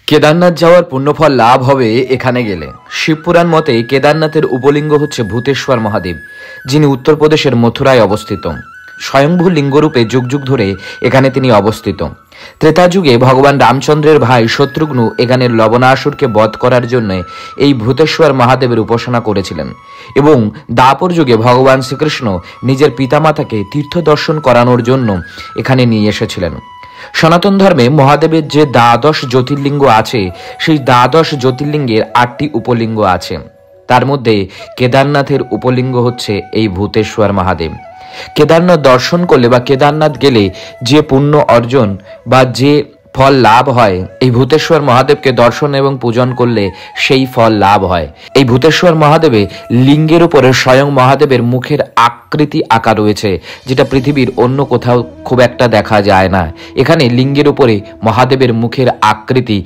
কেদারনাথ যাওয়ার পুণ্যফল লাভ হবে এখানে গেলে। শিবপুরাণ মতে কেদারনাথের উপলিঙ্গ হচ্ছে ভূতেশ্বর মহাদেব, যিনি উত্তরপ্রদেশের মথুরায় অবস্থিত। স্বয়ংভূ লিঙ্গরূপে যুগ যুগ ধরে এখানে তিনি অবস্থিত। ত্রেতা যুগে ভগবান রামচন্দ্রের ভাই শত্রুঘ্ন এখানের লবণাসুরকে বধ করার জন্য এই ভূতেশ্বর মহাদেবের উপাসনা করেছিলেন, এবং দ্বাপর যুগে ভগবান শ্রীকৃষ্ণ নিজের পিতামাতাকে তীর্থ দর্শন করানোর জন্য এখানে নিয়ে এসেছিলেন। সনাতন ধর্মে মহাদেবের যে দ্বাদশ জ্যোতির্লিঙ্গ আছে, সেই দ্বাদশ জ্যোতির্লিঙ্গের 8টি উপলিঙ্গ আছে। তার মধ্যে কেদারনাথের উপলিঙ্গ হচ্ছে এই ভূতেশ্বর মহাদেব। কেদারনাথ দর্শন করলে বা কেদারনাথ গেলে যে পুণ্য অর্জন বা যে ফল লাভ হয়, এই ভূতেশ্বর মহাদেবকে দর্শন এবং পূজন করলে সেই ফল লাভ হয়। এই ভূতেশ্বর মহাদেবে লিঙ্গের উপরে স্বয়ং মহাদেবের মুখের আকৃতি আঁকা রয়েছে, যেটা পৃথিবীর অন্য কোথাও খুব একটা দেখা যায় না। এখানে লিঙ্গের উপরে মহাদেবের মুখের আকৃতি